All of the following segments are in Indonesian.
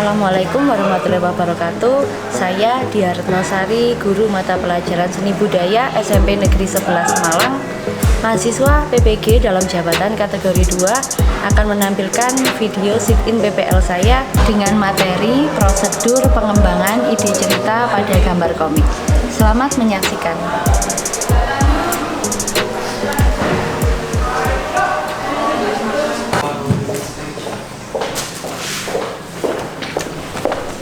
Assalamualaikum warahmatullahi wabarakatuh. Saya Diah Retnosari, guru mata pelajaran seni budaya SMP Negeri 11 Malang. Mahasiswa PPG dalam jabatan kategori 2 akan menampilkan video sit-in PPL saya dengan materi prosedur pengembangan ide cerita pada gambar komik. Selamat menyaksikan.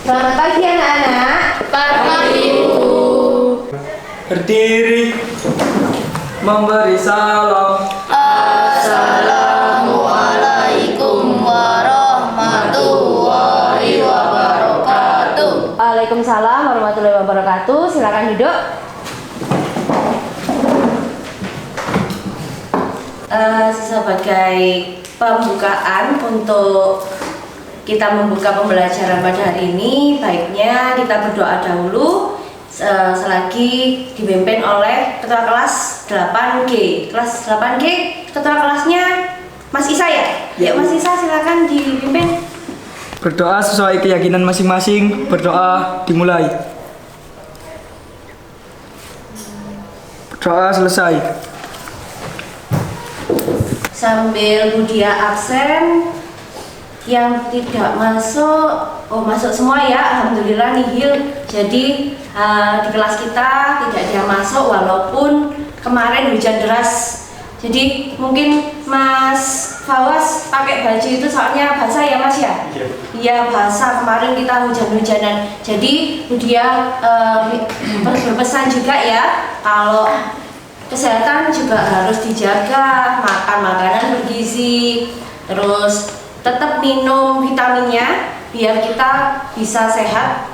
Selamat pagi anak-anak. Pagi Bu. Berdiri, memberi salam. Assalamualaikum warahmatullahi wabarakatuh. Waalaikumsalam warahmatullahi wabarakatuh. Silakan duduk. Sebagai pembukaan untuk kita membuka pembelajaran pada hari ini, baiknya kita berdoa dahulu selagi dipimpin oleh Ketua Kelas 8G. Kelas 8G, Ketua Kelasnya Mas Isa ya? Ya Mas Isa, silakan dipimpin. Berdoa sesuai keyakinan masing-masing. Berdoa dimulai. Berdoa selesai. Sambil Budia absen, yang tidak masuk, masuk semua ya, alhamdulillah nihil. Jadi di kelas kita tidak ada yang masuk walaupun kemarin hujan deras. Jadi mungkin Mas Fawas pakai baju itu soalnya basah ya Mas ya? Iya basah, kemarin kita hujan-hujanan. Jadi Budia berpesan juga ya, kalau kesehatan juga harus dijaga, makan makanan bergizi, terus tetap minum vitaminnya biar kita bisa sehat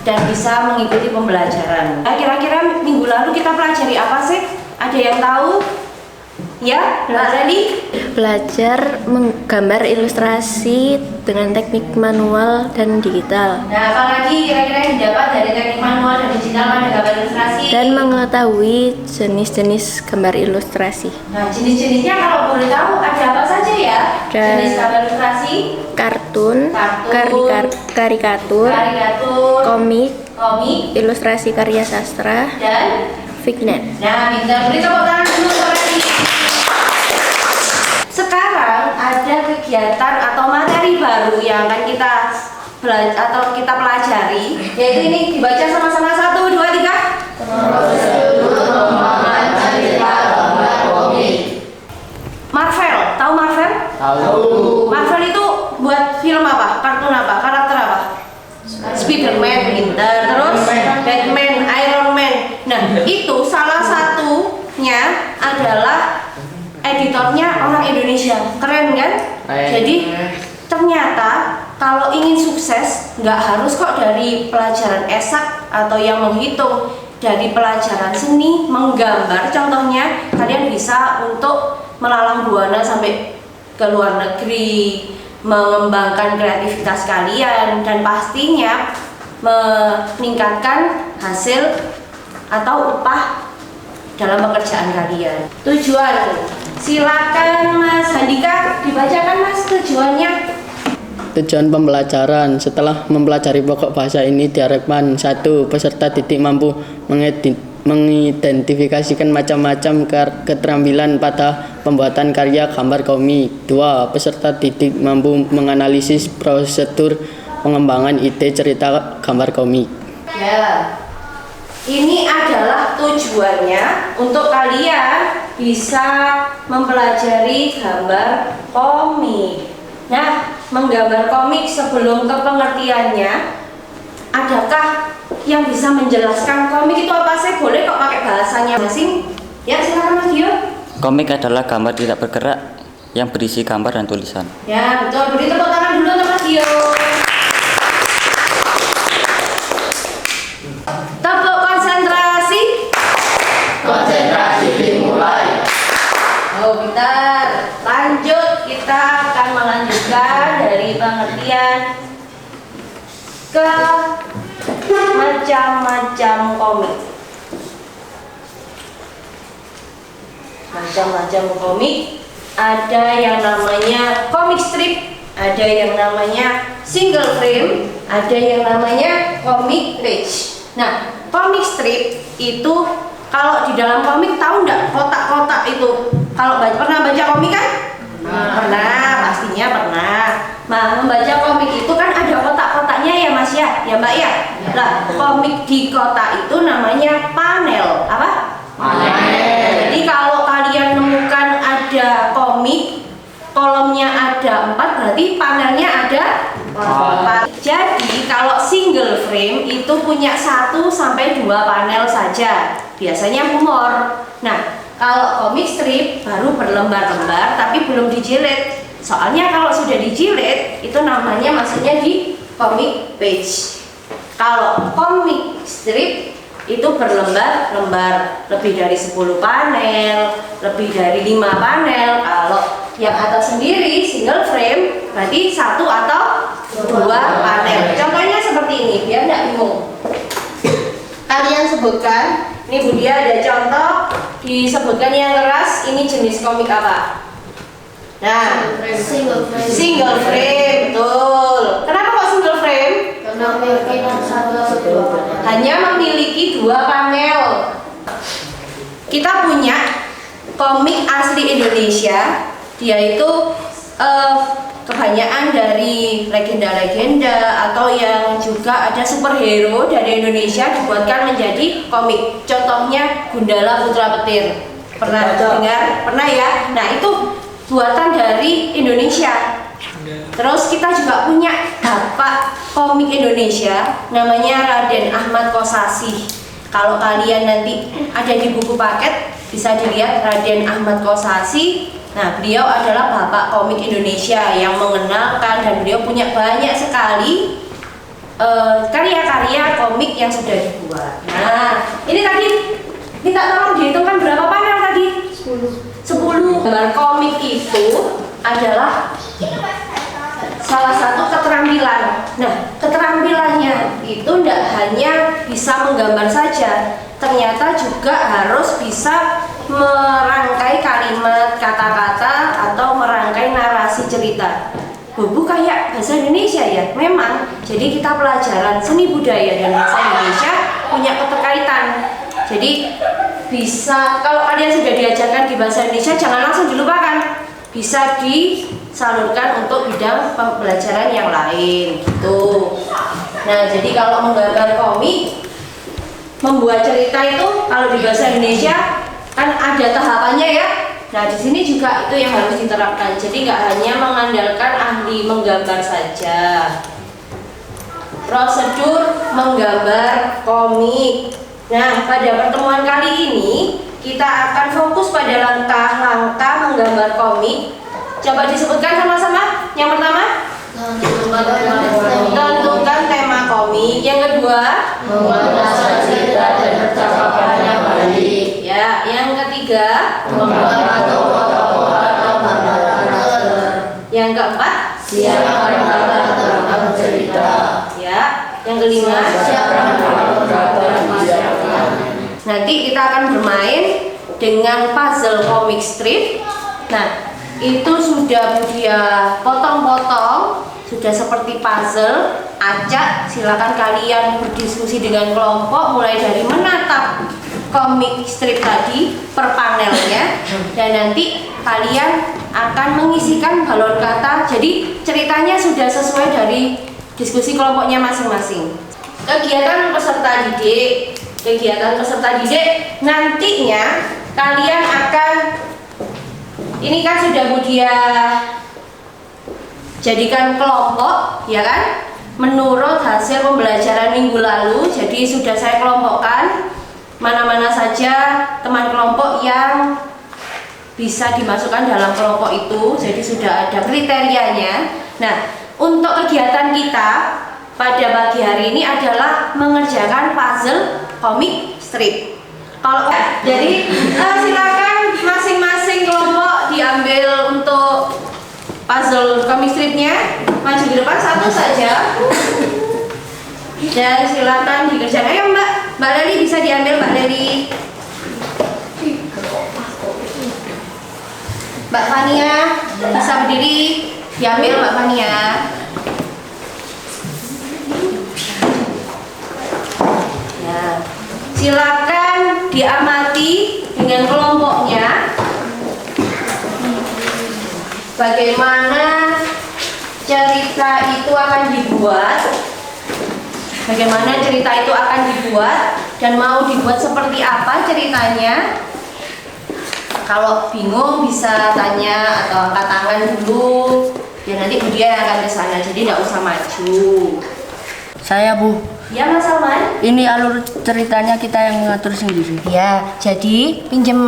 dan bisa mengikuti pembelajaran. Kira-kira minggu lalu kita pelajari apa sih? Ada yang tahu? Ya, Mbak Leli? Belajar menggambar ilustrasi dengan teknik manual dan digital. Nah, apalagi kira-kira yang didapat dari teknik manual dan digital pada gambar ilustrasi? Dan mengetahui jenis-jenis gambar ilustrasi. Nah, jenis-jenisnya kalau boleh tahu ada apa saja ya? Jenis gambar ilustrasi? Karikatur, komik, ilustrasi karya sastra, dan vignette. Nah, pintar. Beri tepuk tangan dulu untuk Leli. Sekarang ada kegiatan atau materi baru yang akan kita pelajari, yaitu ini dibaca sama-sama 1, 2, 3. Prosedur pengembangan cerita gambar komik. Marvel, tahu Marvel? Tahu. Marvel itu buat film apa? Kartun apa? Karakter apa? Spiderman, pinter. Terus Batman, Iron Man. Nah, itu salah satunya adalah editornya orang Indonesia. Keren kan? Jadi ternyata kalau ingin sukses nggak harus kok dari pelajaran esak atau yang menghitung. Dari pelajaran seni, menggambar contohnya, kalian bisa untuk melalang buana sampai ke luar negeri, mengembangkan kreativitas kalian, dan pastinya meningkatkan hasil atau upah dalam pekerjaan kalian. Tujuan, silakan Mas Handika dibacakan Mas tujuannya. Tujuan pembelajaran setelah mempelajari pokok bahasa ini diharapkan 1. Peserta didik mampu mengidentifikasikan macam-macam keterampilan pada pembuatan karya gambar komik. 2. Peserta didik mampu menganalisis prosedur pengembangan ide cerita gambar komik. Ya, ini adalah tujuannya untuk kalian bisa mempelajari gambar komik. Nah, menggambar komik sebelum ke pengertiannya, adakah yang bisa menjelaskan komik itu apa sih? Boleh kok pakai bahasanya masing. Ya, silakan Mas Dio. Komik adalah gambar tidak bergerak yang berisi gambar dan tulisan. Ya, betul. Beri tepuk tangan dulu untuk Mas Dio. Tepuk konsentrasi. Konsentrasi dimulai. Oh, bentar. Lanjut, kita akan melanjutkan dari pengertian ke macam-macam komik. Macam-macam komik, ada yang namanya comic strip, ada yang namanya single frame, ada yang namanya comic page. Nah, comic strip itu kalau di dalam komik tahu nggak kotak-kotak itu? Kalau pernah baca komik kan? Pernah, pastinya pernah. Nah, membaca komik itu kan ada kotak-kotaknya ya Mas ya, ya Mbak ya. Nah, komik di kotak itu namanya panel. Apa? Panel. Jadi kalau kalian menemukan ada komik, kolomnya ada 4, berarti panelnya ada 4. Jadi kalau single frame itu punya 1 sampai 2 panel saja. Biasanya humor. Nah, kalau comic strip baru berlembar-lembar tapi belum dijilid. Soalnya kalau sudah dijilid itu namanya maksudnya di comic page. Kalau comic strip itu berlembar-lembar, lebih dari 10 panel, lebih dari 5 panel. Kalau yang atas sendiri single frame berarti 1 atau 2 panel. Contohnya seperti ini biar nggak bingung. Kalian sebutkan, ini Bu Dia ada contoh, disebutkan yang keras, ini jenis komik apa? Nah, single frame, betul. Kenapa kok single frame? Hanya memiliki 2 panel. Kita punya komik asli Indonesia, dia itu kebanyakan dari legenda-legenda atau yang juga ada superhero dari Indonesia dibuatkan menjadi komik. Contohnya Gundala Putra Petir. Pernah dengar? Pernah ya? Nah, itu buatan dari Indonesia. Terus kita juga punya bapak komik Indonesia namanya Raden Ahmad Kosasih. Kalau kalian nanti ada di buku paket bisa dilihat Raden Ahmad Kosasih. Nah, beliau adalah bapak komik Indonesia yang mengenalkan dan beliau punya banyak sekali karya-karya komik yang sudah dibuat. Nah, ini tadi minta tolong dihitungkan berapa panel tadi? 10. Gambar komik itu adalah salah satu keterampilan. Nah, keterampilannya itu tidak hanya bisa menggambar saja, ternyata juga harus bisa merangkai kalimat, kata-kata, atau merangkai narasi cerita. Bu kayak bahasa Indonesia ya? Memang. Jadi kita pelajaran seni budaya dan bahasa Indonesia punya keterkaitan. Jadi bisa, kalau kalian sudah diajarkan di bahasa Indonesia jangan langsung dilupakan. Bisa disalurkan untuk bidang pembelajaran yang lain gitu. Nah, jadi kalau menggambar komik, membuat cerita itu kalau di bahasa Indonesia kan ada tahapannya ya. Nah, di sini juga itu yang harus diterapkan. Jadi nggak hanya mengandalkan ahli menggambar saja. Prosedur menggambar komik. Nah, pada pertemuan kali ini kita akan fokus pada langkah-langkah menggambar komik. Coba disebutkan sama-sama. Yang pertama, tentukan tema komik. Yang kedua, membuat naskah cerita dan percakapannya baik. ya, yang ketiga, Membuat tokoh-tokoh atau karakter. yang keempat, Siapkan karakter cerita. ya, yang kelima, Siapkan karakter masyarakat. nanti kita akan bermain dengan puzzle comic strip. Nah, itu sudah dia potong-potong, sudah seperti puzzle. Acak, silakan kalian berdiskusi dengan kelompok mulai dari menatap komik strip tadi per panelnya, dan nanti kalian akan mengisikan balon kata. Jadi ceritanya sudah sesuai dari diskusi kelompoknya masing-masing. Kegiatan peserta didik, nantinya kalian akan, ini kan sudah Budia jadikan kelompok ya kan, menurut hasil pembelajaran minggu lalu. Jadi sudah saya kelompokkan mana-mana saja teman kelompok yang bisa dimasukkan dalam kelompok itu. Jadi sudah ada kriterianya. Nah, untuk kegiatan kita pada pagi hari ini adalah mengerjakan puzzle comic strip. Kalau jadi silakan masing-masing kelompok diambil untuk puzzle comic stripnya, maju ke depan satu saja dan silakan dikerjakan. Ayo Mbak Leli bisa diambil, Mbak Leli. Mbak Fania bisa berdiri, diambil Mbak Fania. silakan diamati dengan kelompoknya bagaimana cerita itu akan dibuat, dan mau dibuat seperti apa ceritanya. Kalau bingung bisa tanya atau angkat tangan dulu, ya nanti Bu Dia yang akan ke sana, jadi nggak usah maju. Saya Bu, Ya Mas Salman? ini alur ceritanya kita yang mengatur sendiri. Ya, jadi pinjem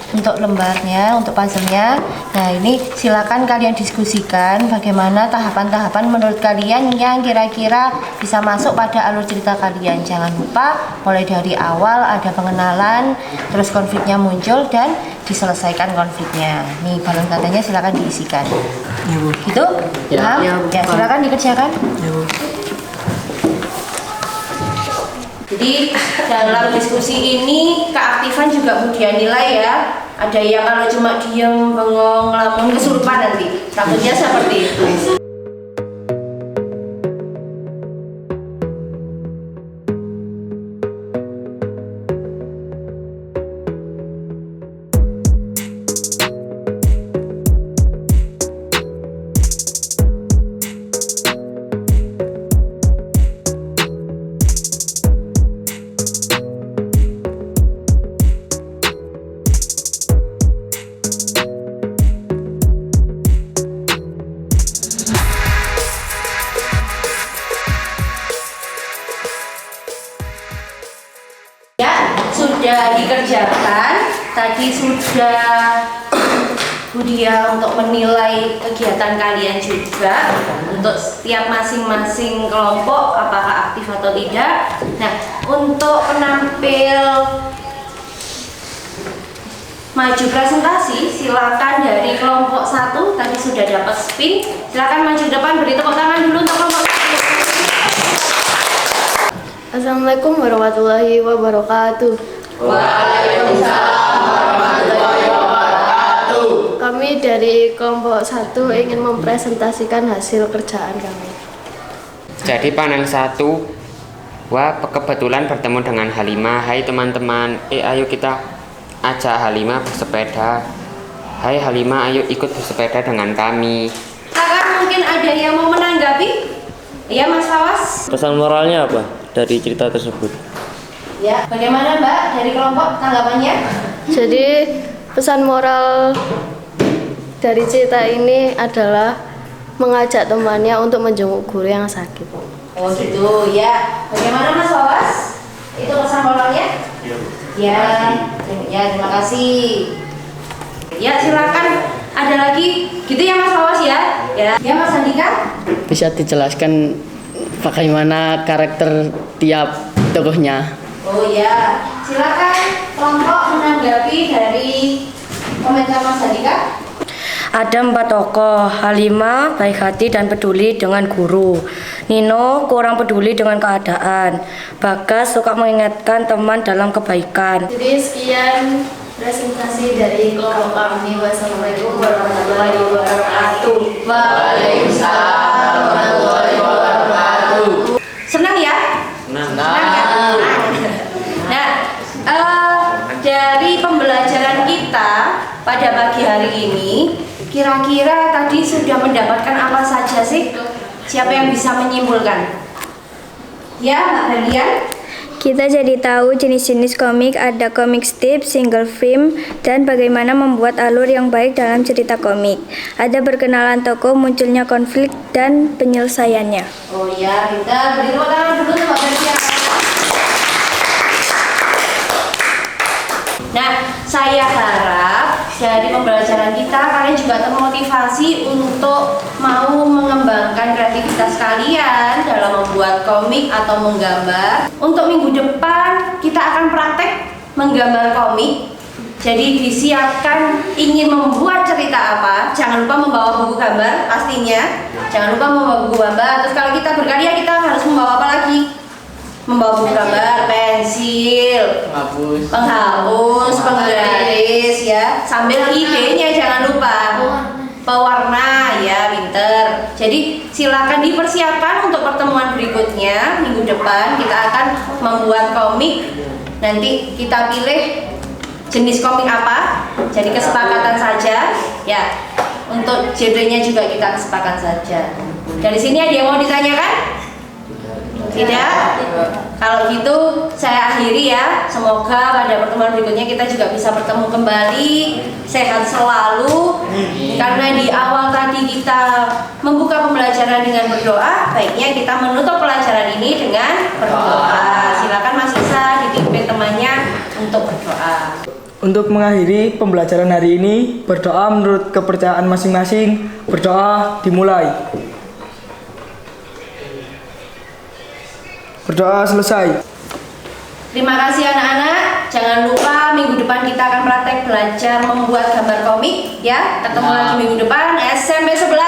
untuk lembarnya, untuk puzzle-nya. Nah, ini silakan kalian diskusikan bagaimana tahapan-tahapan menurut kalian yang kira-kira bisa masuk pada alur cerita kalian. Jangan lupa mulai dari awal ada pengenalan, terus konfliknya muncul dan diselesaikan konfliknya. Nih, balon katanya silakan diisikan. Ya Bu. Gitu? Ya. Paham? Ya, Bu. Ya, silakan dikerjakan. Ya Bu. Jadi dalam diskusi ini keaktifan juga Bu Dia nilai ya. Ada yang kalau cuma diem bengong ngelamun kesurupan nanti. Takutnya seperti itu. Sudah dikerjakan, tadi sudah Bu Dia untuk menilai kegiatan kalian juga untuk setiap masing-masing kelompok apakah aktif atau tidak. Nah, untuk penampil maju presentasi silakan dari kelompok 1 tadi sudah dapat spin, silakan maju depan, beri tepuk tangan dulu untuk kelompok 1. Assalamualaikum warahmatullahi wabarakatuh. Waalaikumsalam warahmatullahi wabarakatuh. Kami dari kelompok 1 ingin mempresentasikan hasil kerjaan kami. Jadi panel 1, wah kebetulan bertemu dengan Halimah. Hai teman-teman, ayo kita ajak Halimah bersepeda. Hai Halimah, ayo ikut bersepeda dengan kami. Silakan, mungkin ada yang mau menanggapi? Iya Mas Fawas. Pesan moralnya apa dari cerita tersebut? Ya, bagaimana Mbak dari kelompok tanggapannya? Jadi pesan moral dari cerita ini adalah mengajak temannya untuk menjenguk guru yang sakit. Oh gitu ya. Bagaimana Mas Fawas? Itu pesan moralnya? Ya, terima kasih. Ya silakan. Ada lagi gitu ya Mas Fawas ya? Ya Mas Andika? Bisa dijelaskan bagaimana karakter tiap tokohnya? Oh ya, silakan kelompok menanggapi dari komentar Mas Andika. Ada 4 tokoh, Halimah baik hati dan peduli dengan guru, Nino kurang peduli dengan keadaan, Bagas suka mengingatkan teman dalam kebaikan. Jadi sekian presentasi dari kelompok kami. Wassalamualaikum warahmatullahi wabarakatuh. Waalaikumsalam warahmatullahi wabarakatuh. Senang ya? Senang ya? Nah, dari pembelajaran kita pada pagi hari ini, kira-kira tadi sudah mendapatkan apa saja sih? Siapa yang bisa menyimpulkan? Ya, Mbak Dalian? Kita jadi tahu jenis-jenis komik, ada komik strip, single film, dan bagaimana membuat alur yang baik dalam cerita komik. Ada perkenalan tokoh, munculnya konflik, dan penyelesaiannya. Oh ya, kita beri tepuk tangan dulu untuk Mbak Dalian. Nah, saya harap dari pembelajaran kita kalian juga termotivasi untuk mau mengembangkan kreativitas kalian dalam membuat komik atau menggambar. Untuk minggu depan kita akan praktek menggambar komik. Jadi disiapkan ingin membuat cerita apa, jangan lupa membawa buku gambar pastinya. Jangan lupa membawa buku gambar. Terus kalau kita berkarya kita harus membawa apa lagi? Membawa buku gambar, pensil, penghapus, penggaris ya, sambil idenya jangan lupa pewarna ya, pinter. Jadi silakan dipersiapkan untuk pertemuan berikutnya. Minggu depan kita akan membuat komik. Nanti kita pilih jenis komik apa, jadi kesepakatan saja ya. Untuk genrenya juga kita kesepakatan saja. Dari sini ada yang mau ditanyakan? Tidak? Kalau gitu saya akhiri ya. Semoga pada pertemuan berikutnya kita juga bisa bertemu kembali, sehat selalu. Karena di awal tadi kita membuka pembelajaran dengan berdoa, baiknya kita menutup pelajaran ini dengan berdoa. Silakan Mas Isa dipimpin temannya untuk berdoa. Untuk mengakhiri pembelajaran hari ini, berdoa menurut kepercayaan masing-masing. Berdoa dimulai. Berdoa selesai. Terima kasih anak-anak. Jangan lupa minggu depan kita akan praktek belajar membuat gambar komik ya. Ketemu lagi minggu depan SMP 11.